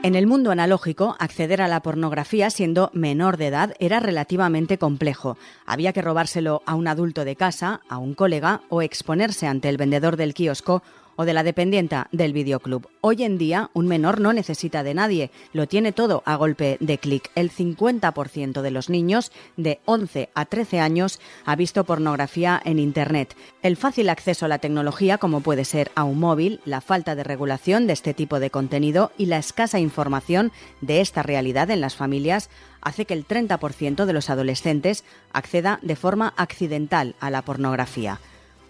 En el mundo analógico, acceder a la pornografía siendo menor de edad era relativamente complejo. Había que robárselo a un adulto de casa, a un colega o exponerse ante el vendedor del kiosco o de la dependienta del videoclub. Hoy en día, un menor no necesita de nadie, lo tiene todo a golpe de clic. El 50% de los niños de 11 a 13 años ha visto pornografía en Internet. El fácil acceso a la tecnología, como puede ser a un móvil, la falta de regulación de este tipo de contenido y la escasa información de esta realidad en las familias hace que el 30% de los adolescentes acceda de forma accidental a la pornografía.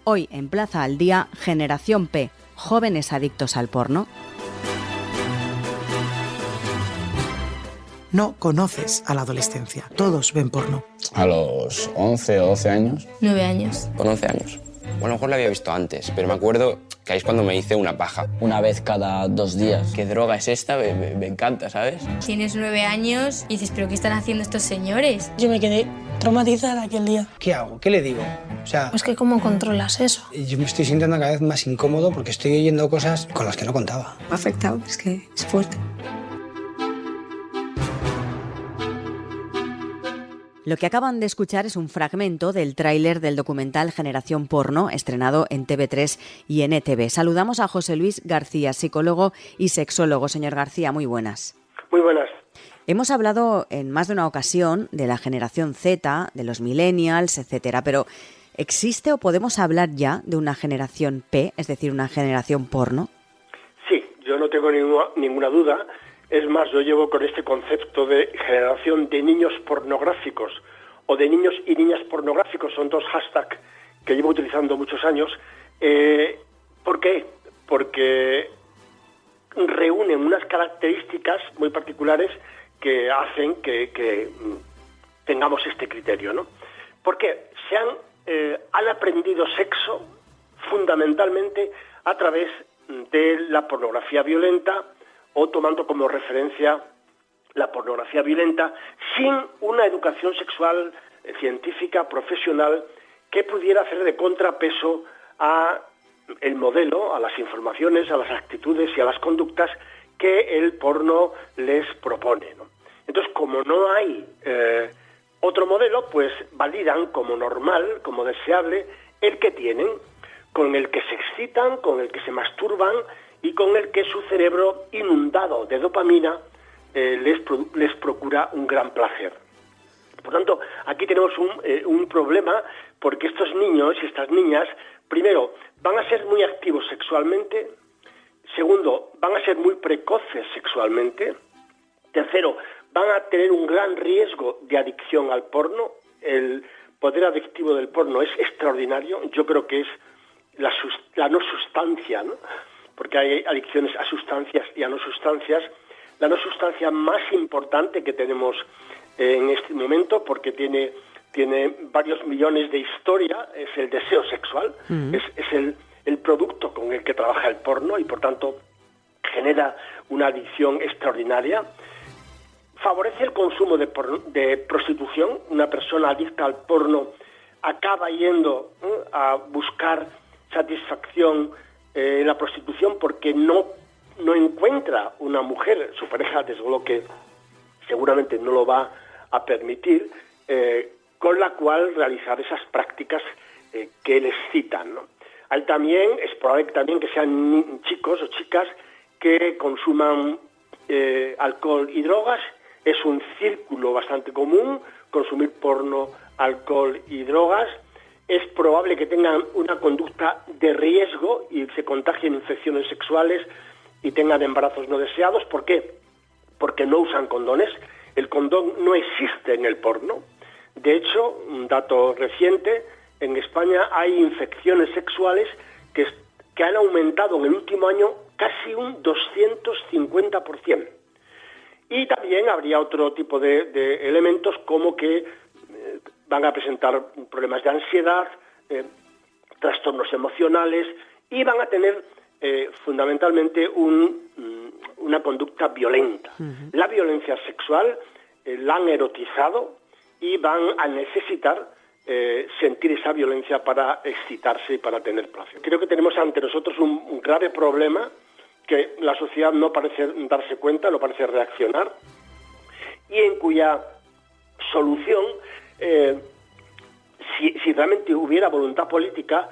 Hoy en Plaza al Día, Generación P, jóvenes adictos al porno. No conoces a la adolescencia. Todos ven porno. A los 11 o 12 años. 9 años. Con 11 años. Bueno, a lo mejor la había visto antes, pero me acuerdo que ahí es cuando me hice una paja. Una vez cada 2 días. ¿Qué droga es esta? Me encanta, ¿sabes? Tienes 9 años y dices, ¿pero qué están haciendo estos señores? Yo me quedé traumatizada aquel día. ¿Qué hago? ¿Qué le digo? O sea, pues que ¿cómo controlas eso? Yo me estoy sintiendo cada vez más incómodo porque estoy oyendo cosas con las que no contaba. Me ha afectado, es que es fuerte. Lo que acaban de escuchar es un fragmento del tráiler del documental Generación Porno, estrenado en TV3 y en ETV. Saludamos a José Luis García, psicólogo y sexólogo. Señor García, muy buenas. Muy buenas. Hemos hablado en más de una ocasión de la generación Z, de los millennials, etcétera, pero ¿existe o podemos hablar ya de una generación P, es decir, una generación porno? Sí, yo no tengo ninguna duda. Es más, yo llevo con este concepto de generación de niños pornográficos o de niños y niñas pornográficos, son dos hashtags que llevo utilizando muchos años. ¿Por qué? Porque reúnen unas características muy particulares que hacen que tengamos este criterio, ¿no? Porque han aprendido sexo fundamentalmente a través de la pornografía violenta, o tomando como referencia la pornografía violenta, sin una educación sexual científica, profesional, que pudiera hacer de contrapeso a el modelo, a las informaciones, a las actitudes y a las conductas que el porno les propone, ¿no? Entonces, como no hay otro modelo, pues validan como normal, como deseable, el que tienen, con el que se excitan, con el que se masturban, y con el que su cerebro, inundado de dopamina, les procura un gran placer. Por tanto, aquí tenemos un problema, porque estos niños y estas niñas, primero, van a ser muy activos sexualmente, segundo, van a ser muy precoces sexualmente, tercero, van a tener un gran riesgo de adicción al porno. El poder adictivo del porno es extraordinario, yo creo que es la no sustancia, ¿no? Porque hay adicciones a sustancias y a no sustancias. La no sustancia más importante que tenemos en este momento, porque tiene varios millones de historia, es el deseo sexual, es el producto con el que trabaja el porno y por tanto genera una adicción extraordinaria. Favorece el consumo de prostitución. Una persona adicta al porno acaba yendo a buscar satisfacción la prostitución porque no encuentra una mujer, su pareja desde luego que seguramente no lo va a permitir, con la cual realizar esas prácticas que les citan, ¿no? Es probable también que sean chicos o chicas que consuman alcohol y drogas. Es un círculo bastante común consumir porno, alcohol y drogas. Es probable que tengan una conducta de riesgo y se contagien infecciones sexuales y tengan embarazos no deseados. ¿Por qué? Porque no usan condones. El condón no existe en el porno. De hecho, un dato reciente, en España hay infecciones sexuales que han aumentado en el último año casi un 250%. Y también habría otro tipo de elementos como que van a presentar problemas de ansiedad, trastornos emocionales y van a tener fundamentalmente una conducta violenta. La violencia sexual la han erotizado y van a necesitar sentir esa violencia para excitarse y para tener placer. Creo que tenemos ante nosotros un grave problema que la sociedad no parece darse cuenta, no parece reaccionar, y en cuya solución, si realmente hubiera voluntad política,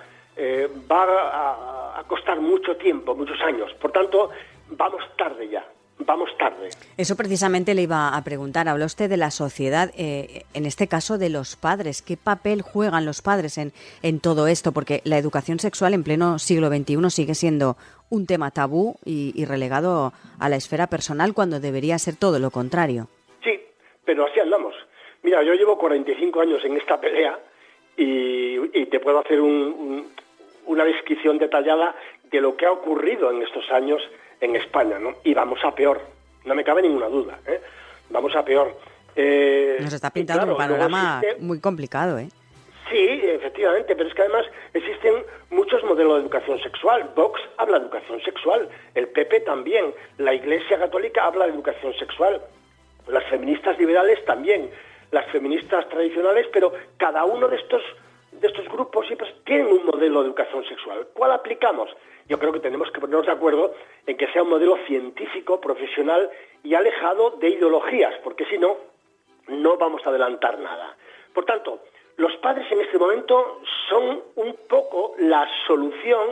va a costar mucho tiempo, muchos años. Por tanto, vamos tarde ya. Vamos tarde. Eso precisamente le iba a preguntar. Habla usted de la sociedad, en este caso de los padres. ¿Qué papel juegan los padres en todo esto? Porque la educación sexual en pleno siglo XXI sigue siendo un tema tabú y relegado a la esfera personal cuando debería ser todo lo contrario. Sí, pero así andamos. Mira, yo llevo 45 años en esta pelea y te puedo hacer una descripción detallada de lo que ha ocurrido en estos años en España, ¿no? Y vamos a peor, no me cabe ninguna duda, ¿eh? Vamos a peor. Nos está pintando un panorama muy complicado, ¿eh? Sí, efectivamente, pero es que además existen muchos modelos de educación sexual. Vox habla de educación sexual, el PP también, la Iglesia Católica habla de educación sexual, las feministas liberales también, las feministas tradicionales, pero cada uno de estos grupos siempre tienen un modelo de educación sexual. ¿Cuál aplicamos? Yo creo que tenemos que ponernos de acuerdo en que sea un modelo científico, profesional y alejado de ideologías, porque si no, no vamos a adelantar nada. Por tanto, los padres en este momento son un poco la solución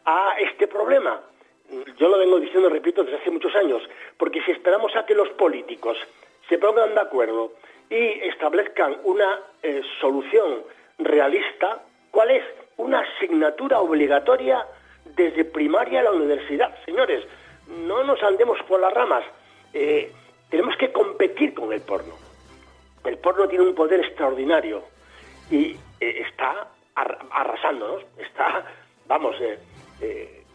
a este problema. Yo lo vengo diciendo, repito, desde hace muchos años, porque si esperamos a que los políticos se pongan de acuerdo y establezcan una solución realista, ¿cuál es? Una asignatura obligatoria desde primaria a la universidad. Señores, no nos andemos por las ramas. Tenemos que competir con el porno. El porno tiene un poder extraordinario y está arrasándonos.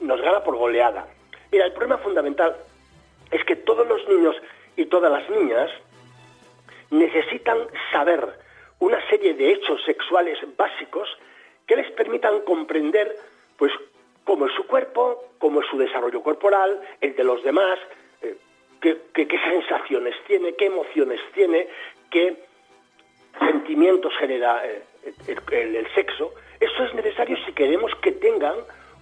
Nos gana por goleada. Mira, el problema fundamental es que todos los niños y todas las niñas necesitan saber una serie de hechos sexuales básicos que les permitan comprender, pues, cómo es su cuerpo, cómo es su desarrollo corporal, el de los demás, qué sensaciones tiene, qué emociones tiene, qué sentimientos genera el sexo. Eso es necesario si queremos que tengan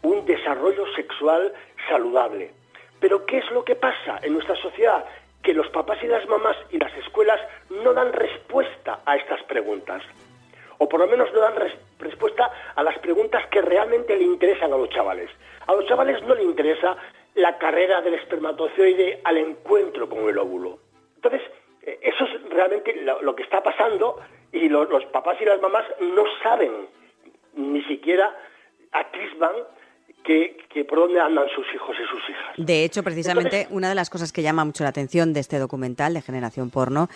un desarrollo sexual saludable. Pero ¿qué es lo que pasa en nuestra sociedad? Que los papás y las mamás y las escuelas no dan respuesta a estas preguntas. O por lo menos no dan respuesta a las preguntas que realmente le interesan a los chavales. A los chavales no le interesa la carrera del espermatozoide al encuentro con el óvulo. Entonces, eso es realmente lo que está pasando y los papás y las mamás no saben, ni siquiera atisban que por dónde andan sus hijos y sus hijas. De hecho, precisamente, una de las cosas que llama mucho la atención de este documental de Generación Porno,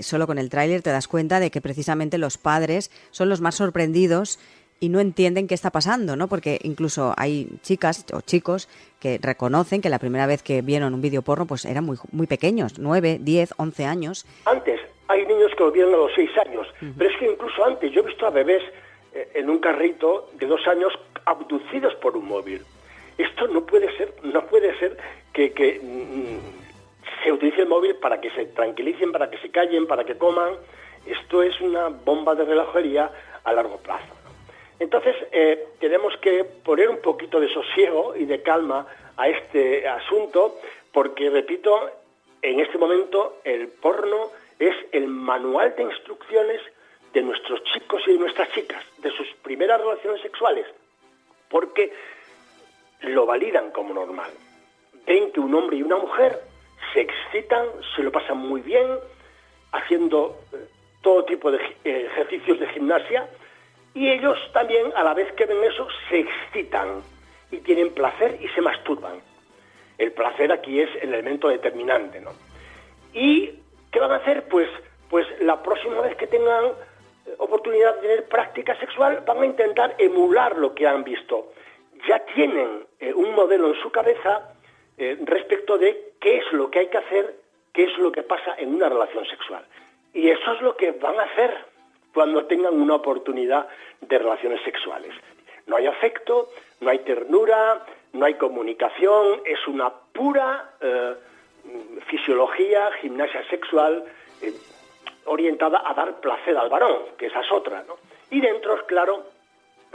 solo con el tráiler te das cuenta de que precisamente los padres son los más sorprendidos y no entienden qué está pasando, ¿no? Porque incluso hay chicas o chicos que reconocen que la primera vez que vieron un vídeo porno pues eran muy, muy pequeños, 9, 10, 11 años. Antes, hay niños que lo vieron a los 6 años, pero es que incluso antes, yo he visto a bebés en un carrito de 2 años abducidos por un móvil. Esto no puede ser que se utilice el móvil para que se tranquilicen, para que se callen, para que coman. Esto es una bomba de relojería a largo plazo. Entonces, tenemos que poner un poquito de sosiego y de calma a este asunto, porque, repito, en este momento el porno es el manual de instrucciones de nuestros chicos y de nuestras chicas, de sus primeras relaciones sexuales, porque lo validan como normal. Ven que un hombre y una mujer se excitan, se lo pasan muy bien, haciendo todo tipo de ejercicios de gimnasia, y ellos también, a la vez que ven eso, se excitan y tienen placer y se masturban. El placer aquí es el elemento determinante, ¿no? ¿Y qué van a hacer? Pues la próxima vez que tengan oportunidad de tener práctica sexual, van a intentar emular lo que han visto. Ya tienen un modelo en su cabeza respecto de qué es lo que hay que hacer, qué es lo que pasa en una relación sexual. Y eso es lo que van a hacer cuando tengan una oportunidad de relaciones sexuales. No hay afecto, no hay ternura, no hay comunicación, es una pura fisiología, gimnasia sexual, orientada a dar placer al varón, que esa es otra, ¿no? Y dentro, claro,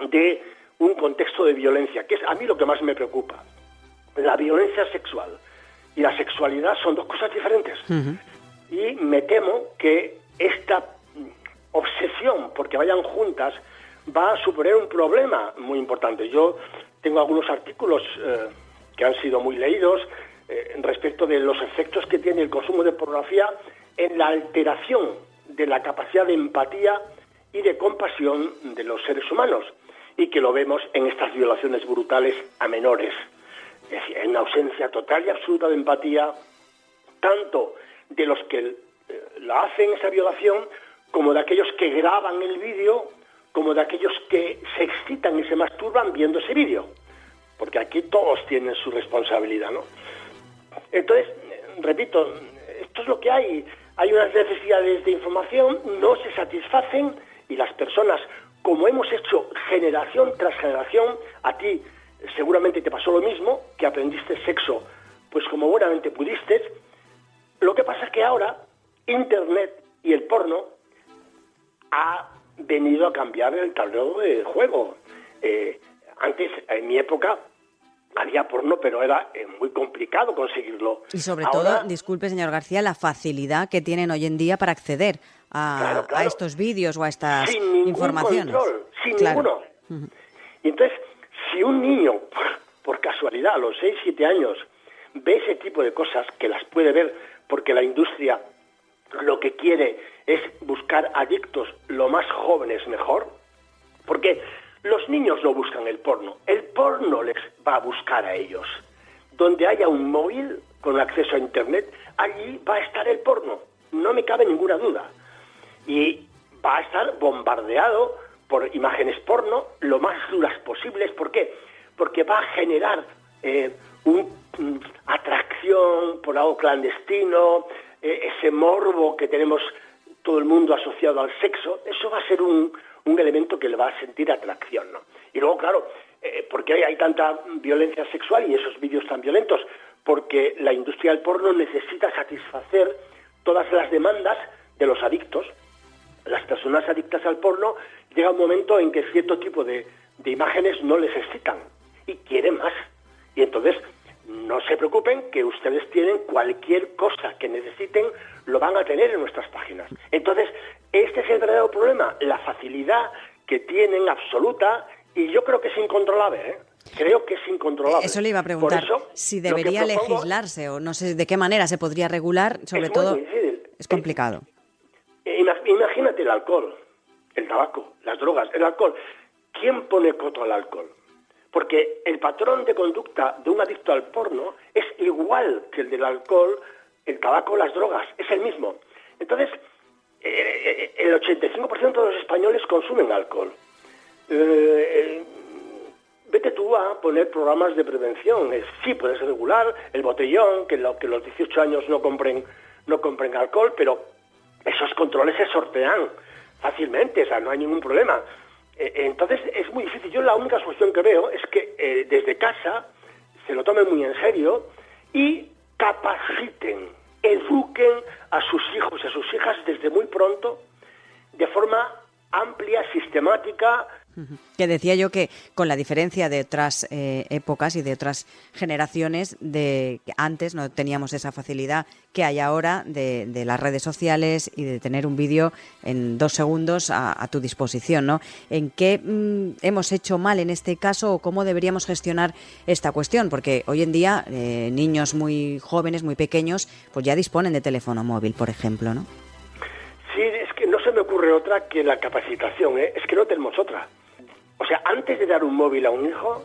de un contexto de violencia, que es a mí lo que más me preocupa. la violencia sexual y la sexualidad son dos cosas diferentes. Y me temo que esta obsesión porque vayan juntas va a suponer un problema muy importante. Yo tengo algunos artículos que han sido muy leídos respecto de los efectos que tiene el consumo de pornografía en la alteración de la capacidad de empatía y de compasión de los seres humanos, y que lo vemos en estas violaciones brutales a menores. Es decir, hay una ausencia total y absoluta de empatía, tanto de los que la hacen esa violación, como de aquellos que graban el vídeo, como de aquellos que se excitan y se masturban viendo ese vídeo. Porque aquí todos tienen su responsabilidad, ¿no? Entonces, repito, esto es lo que hay. Hay unas necesidades de información, no se satisfacen, y las personas, como hemos hecho generación tras generación, a ti seguramente te pasó lo mismo, que aprendiste sexo pues como buenamente pudiste. Lo que pasa es que ahora Internet y el porno ha venido a cambiar el tablero de juego. Antes, en mi época, había porno, pero era muy complicado conseguirlo. Y sobre todo, disculpe, señor García, la facilidad que tienen hoy en día para acceder a estos vídeos o a estas informaciones. Sin ninguno. Y entonces, si un niño, por casualidad, a los 6, 7 años, ve ese tipo de cosas, que las puede ver porque la industria lo que quiere es buscar adictos lo más jóvenes mejor, porque los niños no buscan el porno les va a buscar a ellos. Donde haya un móvil con acceso a Internet, allí va a estar el porno, no me cabe ninguna duda. Y va a estar bombardeado por imágenes porno lo más duras posibles. ¿Por qué? Porque va a generar atracción por algo clandestino, ese morbo que tenemos todo el mundo asociado al sexo. Eso va a ser un elemento que le va a sentir atracción, ¿no? Y luego, claro, ¿por qué hay tanta violencia sexual y esos vídeos tan violentos? Porque la industria del porno necesita satisfacer todas las demandas de los adictos. Las personas adictas al porno, llega un momento en que cierto tipo de imágenes no les excitan y quieren más. Y entonces, no se preocupen, que ustedes tienen cualquier cosa que necesiten, lo van a tener en nuestras páginas. Entonces, este es el verdadero problema, la facilidad que tienen absoluta, y yo creo que es incontrolable, Creo que es incontrolable. Eso le iba a preguntar, por eso, si debería legislarse o no sé de qué manera se podría regular, sobre todo es complicado. Imagínate el alcohol, el tabaco, las drogas, el alcohol. ¿Quién pone coto al alcohol? Porque el patrón de conducta de un adicto al porno es igual que el del alcohol, el tabaco, las drogas, es el mismo. Entonces, el 85% de los españoles consumen alcohol. Vete tú a poner programas de prevención. Sí, puedes regular el botellón, que los 18 años no compren alcohol, pero esos controles se sortean fácilmente, o sea, no hay ningún problema. Entonces es muy difícil. Yo la única solución que veo es que desde casa se lo tomen muy en serio y capaciten, eduquen a sus hijos y a sus hijas desde muy pronto, de forma amplia, sistemática. Que decía yo que con la diferencia de otras épocas y de otras generaciones, de que antes no teníamos esa facilidad que hay ahora de las redes sociales y de tener un vídeo en 2 segundos a tu disposición, ¿no? ¿En qué hemos hecho mal en este caso o cómo deberíamos gestionar esta cuestión? Porque hoy en día niños muy jóvenes, muy pequeños, pues ya disponen de teléfono móvil, por ejemplo, ¿no? Sí, es que no se me ocurre otra que la capacitación, es que no tenemos otra. O sea, antes de dar un móvil a un hijo,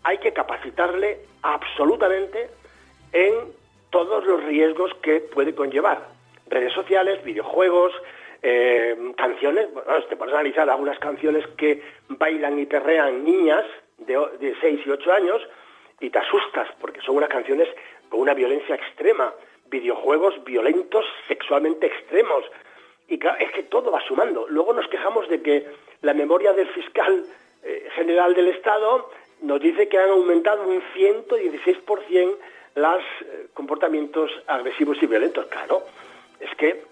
hay que capacitarle absolutamente en todos los riesgos que puede conllevar. Redes sociales, videojuegos, canciones. Bueno, te puedes analizar algunas canciones que bailan y perrean niñas de 6 y 8 años y te asustas porque son unas canciones con una violencia extrema. Videojuegos violentos, sexualmente extremos. Y claro, es que todo va sumando. Luego nos quejamos de que la memoria del fiscal general del Estado nos dice que han aumentado un 116% los comportamientos agresivos y violentos. Claro, es que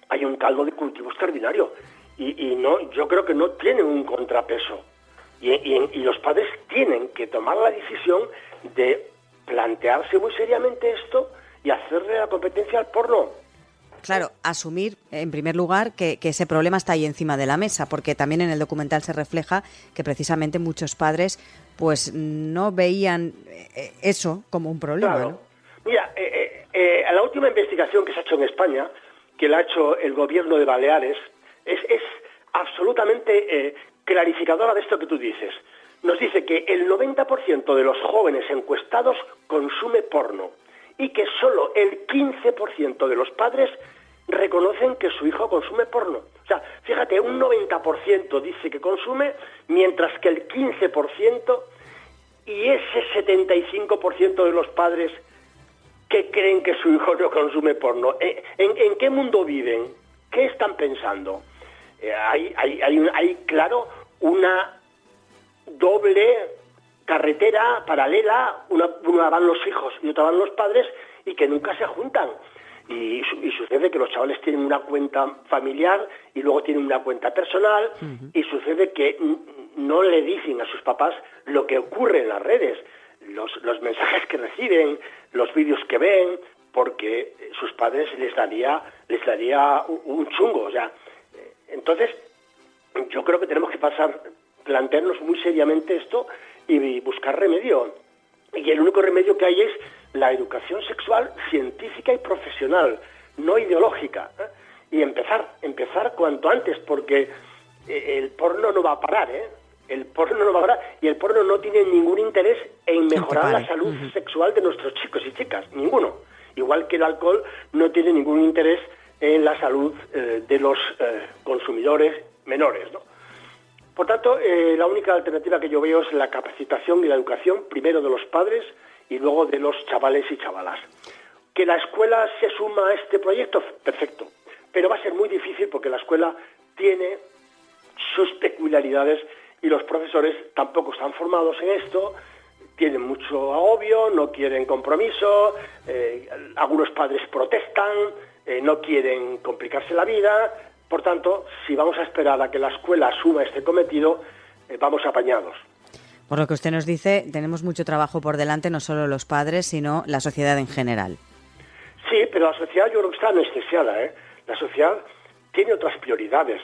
hay un caldo de cultivo extraordinario y no, yo creo que no tienen un contrapeso y los padres tienen que tomar la decisión de plantearse muy seriamente esto y hacerle la competencia al porno. Claro, asumir, en primer lugar, que ese problema está ahí encima de la mesa, porque también en el documental se refleja que precisamente muchos padres pues no veían eso como un problema, Claro. ¿no? Mira, la última investigación que se ha hecho en España, que la ha hecho el gobierno de Baleares, es absolutamente clarificadora de esto que tú dices. Nos dice que el 90% de los jóvenes encuestados consume porno y que solo el 15% de los padres reconocen que su hijo consume porno. O sea, fíjate, un 90% dice que consume, mientras que el 15% y ese 75% de los padres que creen que su hijo no consume porno. ¿En qué mundo viven? ¿Qué están pensando? Hay, claro, una doble carretera paralela, una van los hijos y otra van los padres, y que nunca se juntan. Y sucede que los chavales tienen una cuenta familiar y luego tienen una cuenta personal, y sucede que no le dicen a sus papás lo que ocurre en las redes, los mensajes que reciben, los vídeos que ven, porque sus padres les daría un chungo. O sea, entonces yo creo que tenemos que plantearnos muy seriamente esto y buscar remedio. Y el único remedio que hay es la educación sexual científica y profesional, no ideológica, ¿eh? Y empezar cuanto antes, porque el porno no va a parar, ¿eh? El porno no va a parar, y el porno no tiene ningún interés en mejorar la salud sexual de nuestros chicos y chicas, ninguno. Igual que el alcohol no tiene ningún interés en la salud de los consumidores menores, ¿no? Por tanto, la única alternativa que yo veo es la capacitación y la educación, primero de los padres y luego de los chavales y chavalas. ¿Que la escuela se suma a este proyecto? Perfecto. Pero va a ser muy difícil porque la escuela tiene sus peculiaridades y los profesores tampoco están formados en esto, tienen mucho agobio, no quieren compromiso, algunos padres protestan, no quieren complicarse la vida. Por tanto, si vamos a esperar a que la escuela asuma este cometido, vamos apañados. Por lo que usted nos dice, tenemos mucho trabajo por delante, no solo los padres, sino la sociedad en general. Sí, pero la sociedad yo creo que está anestesiada, ¿eh? La sociedad tiene otras prioridades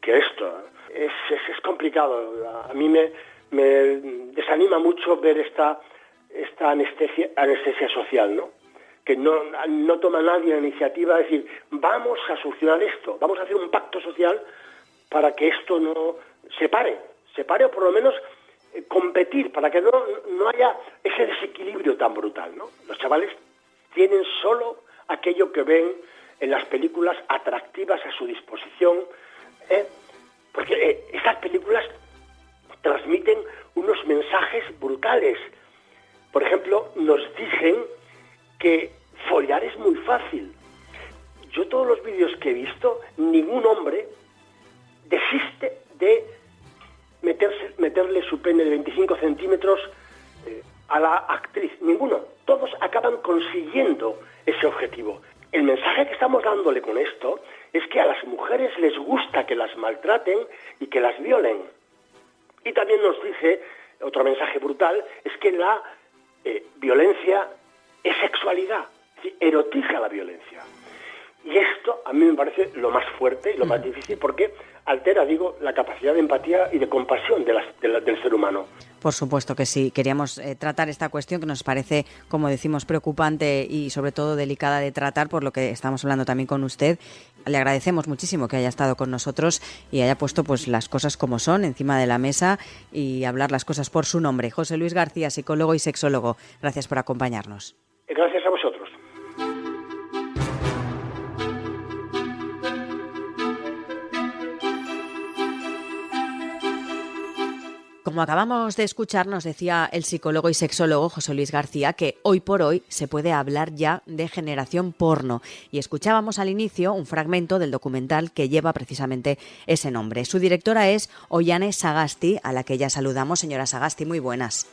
que esto. Es complicado. A mí me desanima mucho ver esta anestesia social, ¿no? Que no toma nadie la iniciativa de decir, vamos a solucionar esto, vamos a hacer un pacto social para que esto no se pare o por lo menos competir, para que no haya ese desequilibrio tan brutal, ¿no? Los chavales tienen solo aquello que ven en las películas atractivas a su disposición, porque estas películas transmiten unos mensajes brutales. Por ejemplo, nos dicen que follar es muy fácil. Yo todos los vídeos que he visto, ningún hombre desiste de meterle su pene de 25 centímetros a la actriz. Ninguno. Todos acaban consiguiendo ese objetivo. El mensaje que estamos dándole con esto es que a las mujeres les gusta que las maltraten y que las violen. Y también nos dice, otro mensaje brutal, es que la violencia es sexualidad, erotiza la violencia. Y esto a mí me parece lo más fuerte y lo más difícil, porque altera, la capacidad de empatía y de compasión del ser humano. Por supuesto que sí. Queríamos tratar esta cuestión que nos parece, como decimos, preocupante y sobre todo delicada de tratar, por lo que estamos hablando también con usted. Le agradecemos muchísimo que haya estado con nosotros y haya puesto pues las cosas como son encima de la mesa y hablar las cosas por su nombre. José Luis García, psicólogo y sexólogo. Gracias por acompañarnos. Gracias a vosotros. Como acabamos de escuchar, nos decía el psicólogo y sexólogo José Luis García que hoy por hoy se puede hablar ya de generación porno. Y escuchábamos al inicio un fragmento del documental que lleva precisamente ese nombre. Su directora es Ollane Sagasti, a la que ya saludamos. Señora Sagasti, muy buenas.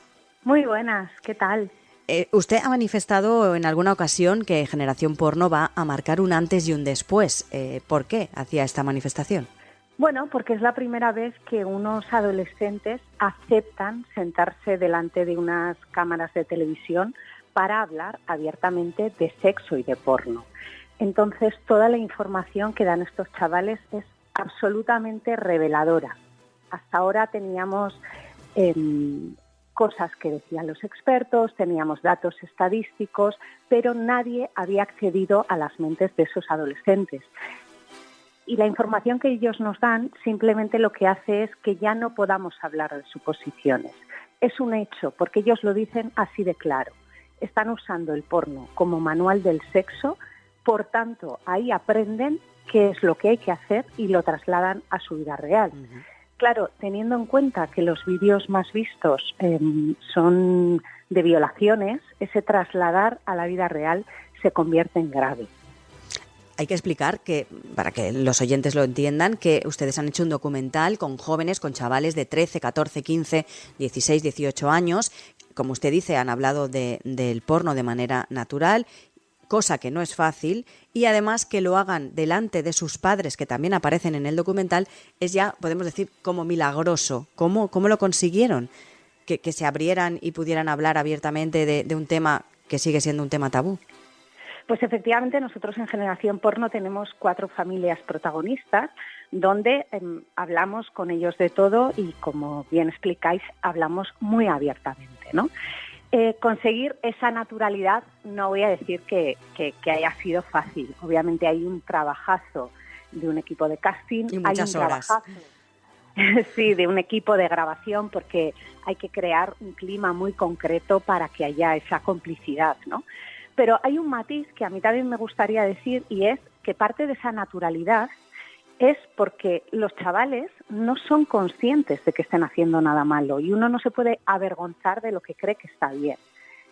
Muy buenas, ¿qué tal? Usted ha manifestado en alguna ocasión que generación porno va a marcar un antes y un después. ¿Por qué hacía esta manifestación? Bueno, porque es la primera vez que unos adolescentes aceptan sentarse delante de unas cámaras de televisión para hablar abiertamente de sexo y de porno. Entonces, toda la información que dan estos chavales es absolutamente reveladora. Hasta ahora teníamos cosas que decían los expertos, teníamos datos estadísticos, pero nadie había accedido a las mentes de esos adolescentes. Y la información que ellos nos dan simplemente lo que hace es que ya no podamos hablar de suposiciones. Es un hecho, porque ellos lo dicen así de claro. Están usando el porno como manual del sexo, por tanto, ahí aprenden qué es lo que hay que hacer y lo trasladan a su vida real. Uh-huh. Claro, teniendo en cuenta que los vídeos más vistos son de violaciones, ese trasladar a la vida real se convierte en grave. Hay que explicar que, para que los oyentes lo entiendan, que ustedes han hecho un documental con jóvenes, con chavales de 13, 14, 15, 16, 18 años. Como usted dice, han hablado del porno de manera natural, cosa que no es fácil, y además que lo hagan delante de sus padres, que también aparecen en el documental, es ya, podemos decir, como milagroso. ¿Cómo lo consiguieron? Que se abrieran y pudieran hablar abiertamente de un tema que sigue siendo un tema tabú. Pues efectivamente nosotros en Generación Porno tenemos 4 familias protagonistas donde hablamos con ellos de todo y, como bien explicáis, hablamos muy abiertamente, ¿no? Conseguir esa naturalidad no voy a decir que haya sido fácil. Obviamente hay un trabajazo de un equipo de casting, y muchas hay un horas. Sí, de un equipo de grabación, porque hay que crear un clima muy concreto para que haya esa complicidad, ¿no? Pero hay un matiz que a mí también me gustaría decir, y es que parte de esa naturalidad es porque los chavales no son conscientes de que estén haciendo nada malo y uno no se puede avergonzar de lo que cree que está bien.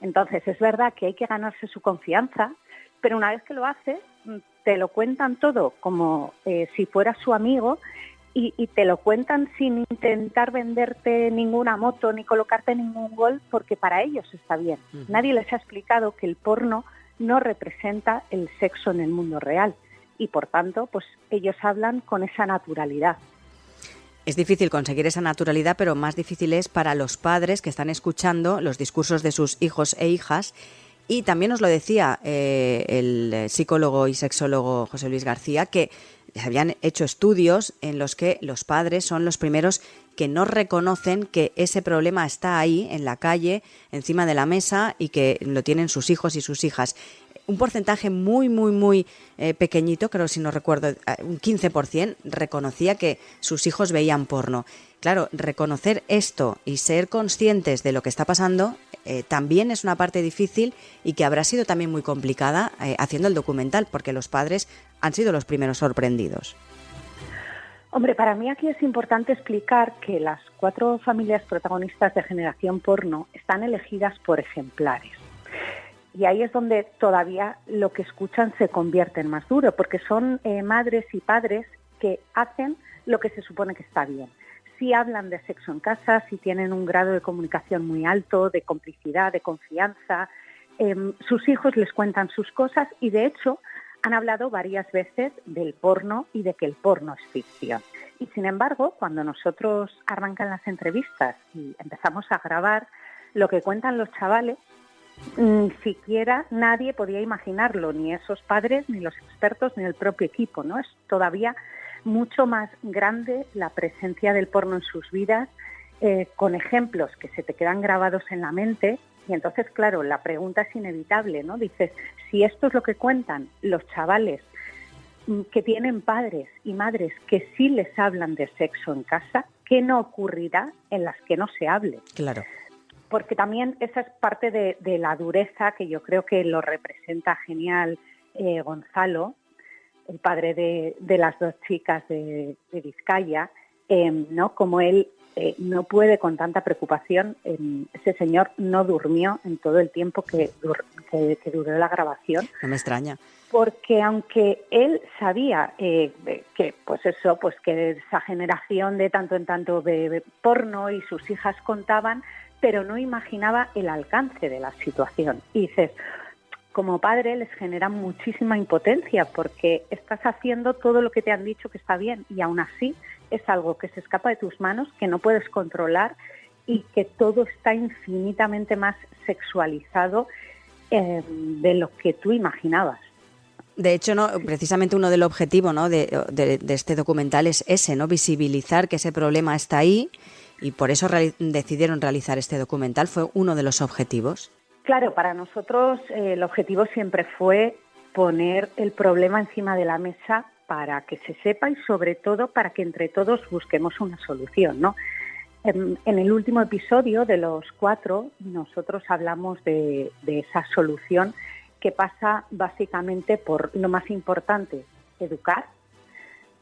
Entonces, es verdad que hay que ganarse su confianza, pero una vez que lo haces, te lo cuentan todo como si fuera su amigo y te lo cuentan sin intentar venderte ninguna moto ni colocarte ningún gol, porque para ellos está bien. Uh-huh. Nadie les ha explicado que el porno no representa el sexo en el mundo real y, por tanto, pues ellos hablan con esa naturalidad. Es difícil conseguir esa naturalidad, pero más difícil es para los padres que están escuchando los discursos de sus hijos e hijas. Y también nos lo decía el psicólogo y sexólogo José Luis García, que se habían hecho estudios en los que los padres son los primeros que no reconocen que ese problema está ahí, en la calle, encima de la mesa, y que lo tienen sus hijos y sus hijas. Un porcentaje muy, muy, muy pequeñito, creo, si no recuerdo, un 15%, reconocía que sus hijos veían porno. Claro, reconocer esto y ser conscientes de lo que está pasando también es una parte difícil y que habrá sido también muy complicada haciendo el documental, porque los padres han sido los primeros sorprendidos. Hombre, para mí aquí es importante explicar que las 4 familias protagonistas de Generación Porno están elegidas por ejemplares. Y ahí es donde todavía lo que escuchan se convierte en más duro, porque son madres y padres que hacen lo que se supone que está bien. Si hablan de sexo en casa, si tienen un grado de comunicación muy alto, de complicidad, de confianza, sus hijos les cuentan sus cosas y, de hecho, han hablado varias veces del porno y de que el porno es ficción. Y, sin embargo, cuando nosotros arrancan las entrevistas y empezamos a grabar, lo que cuentan los chavales, ni siquiera nadie podía imaginarlo, ni esos padres, ni los expertos, ni el propio equipo, ¿no? Es todavía mucho más grande la presencia del porno en sus vidas, con ejemplos que se te quedan grabados en la mente. Y entonces, claro, la pregunta es inevitable, ¿no? Dices, si esto es lo que cuentan los chavales que tienen padres y madres que sí les hablan de sexo en casa, ¿qué no ocurrirá en las que no se hable? Claro. Porque también esa es parte de la dureza que yo creo que lo representa genial Gonzalo, el padre de las 2 chicas de Vizcaya, ¿no? Como él no puede con tanta preocupación, ese señor no durmió en todo el tiempo que duró la grabación. No me extraña. Porque aunque él sabía que esa generación de tanto en tanto de porno y sus hijas contaban, pero no imaginaba el alcance de la situación. Y dices, como padre les genera muchísima impotencia porque estás haciendo todo lo que te han dicho que está bien y aún así es algo que se escapa de tus manos, que no puedes controlar y que todo está infinitamente más sexualizado de lo que tú imaginabas. De hecho, no, precisamente uno del objetivo, ¿no?, de este documental es ese, ¿no?, visibilizar que ese problema está ahí, y por eso decidieron realizar este documental. Fue uno de los objetivos. Claro, para nosotros el objetivo siempre fue poner el problema encima de la mesa para que se sepa y sobre todo para que entre todos busquemos una solución, ¿no? En el último episodio de los 4 nosotros hablamos de esa solución que pasa básicamente por lo más importante, educar,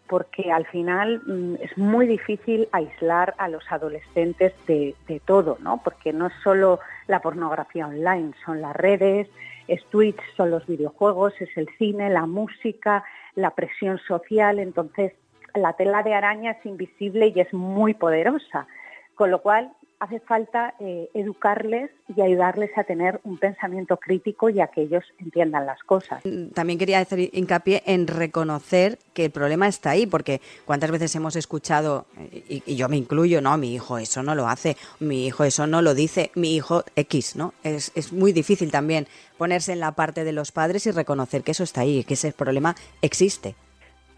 porque al final es muy difícil aislar a los adolescentes de todo, ¿no? Porque no es solo la pornografía online, son las redes, es Twitch, son los videojuegos, es el cine, la música, la presión social. Entonces la tela de araña es invisible y es muy poderosa, con lo cual hace falta educarles y ayudarles a tener un pensamiento crítico y a que ellos entiendan las cosas. También quería hacer hincapié en reconocer que el problema está ahí, porque cuántas veces hemos escuchado, y yo me incluyo, no, mi hijo eso no lo hace, mi hijo eso no lo dice, mi hijo X, ¿no? Es muy difícil también ponerse en la parte de los padres y reconocer que eso está ahí, que ese problema existe.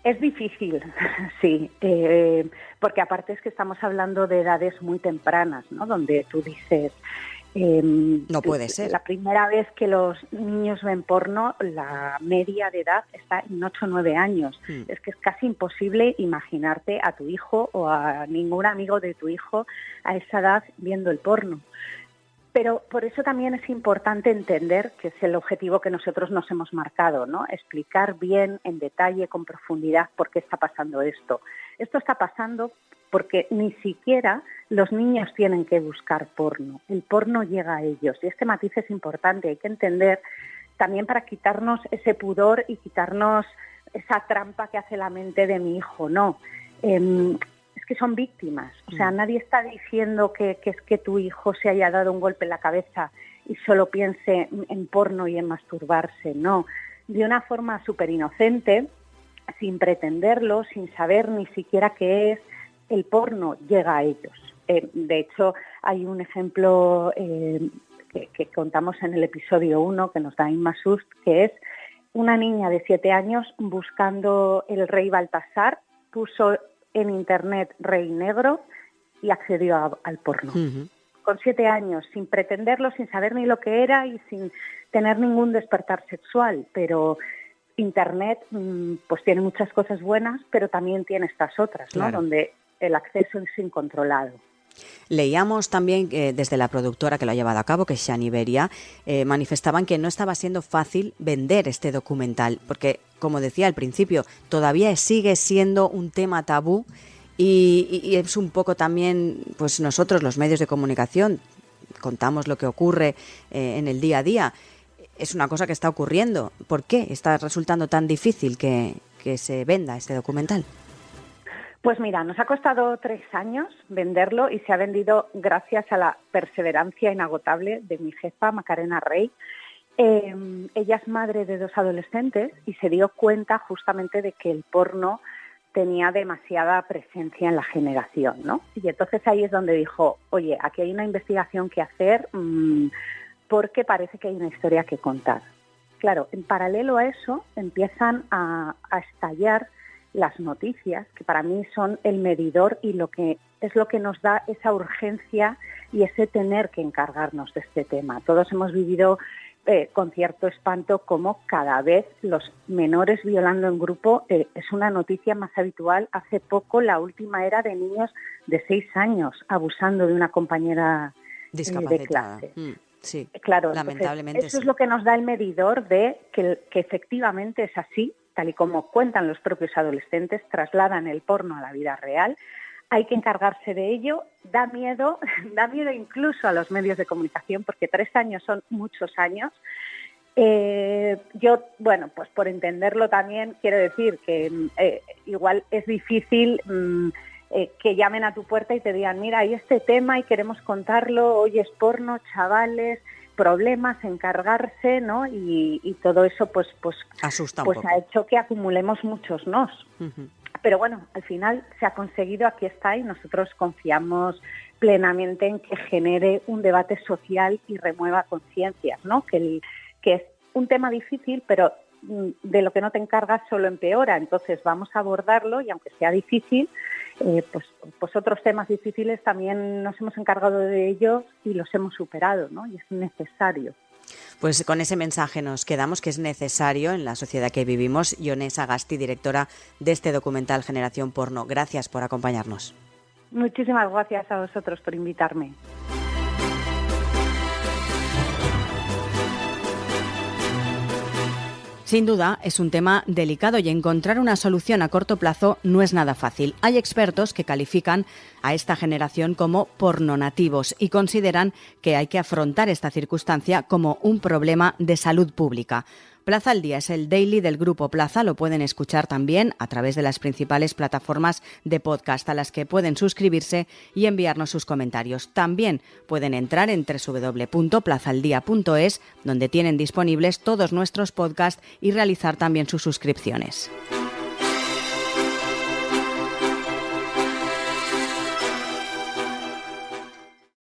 Es difícil, sí, porque aparte es que estamos hablando de edades muy tempranas, ¿no? Donde tú dices... no puede ser. La primera vez que los niños ven porno, la media de edad está en 8 o 9 años. Es que es casi imposible imaginarte a tu hijo o a ningún amigo de tu hijo a esa edad viendo el porno. Pero por eso también es importante entender que es el objetivo que nosotros nos hemos marcado, ¿no? Explicar bien, en detalle, con profundidad, por qué está pasando esto. Esto está pasando porque ni siquiera los niños tienen que buscar porno. El porno llega a ellos. Y este matiz es importante. Hay que entender también para quitarnos ese pudor y quitarnos esa trampa que hace la mente de mi hijo. No. Es que son víctimas. O sea, nadie está diciendo que es que tu hijo se haya dado un golpe en la cabeza y solo piense en porno y en masturbarse. No. De una forma súper inocente, sin pretenderlo, sin saber ni siquiera qué es, el porno llega a ellos. De hecho, hay un ejemplo que contamos en el episodio 1 que nos da Inma Sust, que es una niña de 7 años buscando el rey Baltasar, puso en internet rey negro y accedió al porno. Con 7 años, sin pretenderlo, sin saber ni lo que era y sin tener ningún despertar sexual, pero... Internet pues tiene muchas cosas buenas, pero también tiene estas otras, ¿no? Claro. Donde el acceso es incontrolado. Leíamos también desde la productora que lo ha llevado a cabo, que es Xaniberia, manifestaban que no estaba siendo fácil vender este documental, porque, como decía al principio, todavía sigue siendo un tema tabú y es un poco también, pues nosotros, los medios de comunicación, contamos lo que ocurre en el día a día. Es una cosa que está ocurriendo. ¿Por qué está resultando tan difícil que se venda este documental? Pues mira, nos ha costado 3 años venderlo y se ha vendido gracias a la perseverancia inagotable de mi jefa, Macarena Rey. Ella es madre de 2 adolescentes y se dio cuenta justamente de que el porno tenía demasiada presencia en la generación, ¿no? Y entonces ahí es donde dijo, oye, aquí hay una investigación que hacer... porque parece que hay una historia que contar. Claro, en paralelo a eso empiezan a estallar las noticias, que para mí son el medidor y lo que nos da esa urgencia y ese tener que encargarnos de este tema. Todos hemos vivido con cierto espanto cómo cada vez los menores violando en grupo es una noticia más habitual. Hace poco la última era de niños de 6 años abusando de una compañera de clase. Sí, claro, lamentablemente entonces, eso es lo que nos da el medidor de que efectivamente es así, tal y como cuentan los propios adolescentes, trasladan el porno a la vida real. Hay que encargarse de ello. Da miedo incluso a los medios de comunicación, porque 3 años son muchos años. Yo, bueno, pues por entenderlo también quiero decir que igual es difícil... que llamen a tu puerta y te digan, mira, hay este tema y queremos contarlo, hoy es porno, chavales, problemas, encargarse, ¿no? Y todo eso pues asusta un pues poco. Ha hecho que acumulemos muchos nos. Pero bueno, al final se ha conseguido, aquí está, y nosotros confiamos plenamente en que genere un debate social y remueva conciencias, ¿no? Que que es un tema difícil, pero de lo que no te encargas solo empeora. Entonces vamos a abordarlo y aunque sea difícil, pues otros temas difíciles también nos hemos encargado de ellos y los hemos superado, ¿no? Y es necesario. Pues con ese mensaje nos quedamos, que es necesario en la sociedad que vivimos. Ione Sagasti, directora de este documental Generación Porno. Gracias por acompañarnos. Muchísimas gracias a vosotros por invitarme. Sin duda, es un tema delicado y encontrar una solución a corto plazo no es nada fácil. Hay expertos que califican a esta generación como pornonativos y consideran que hay que afrontar esta circunstancia como un problema de salud pública. Plaza al Día es el daily del Grupo Plaza. Lo pueden escuchar también a través de las principales plataformas de podcast a las que pueden suscribirse y enviarnos sus comentarios. También pueden entrar en www.plazaldía.es, donde tienen disponibles todos nuestros podcasts, y realizar también sus suscripciones.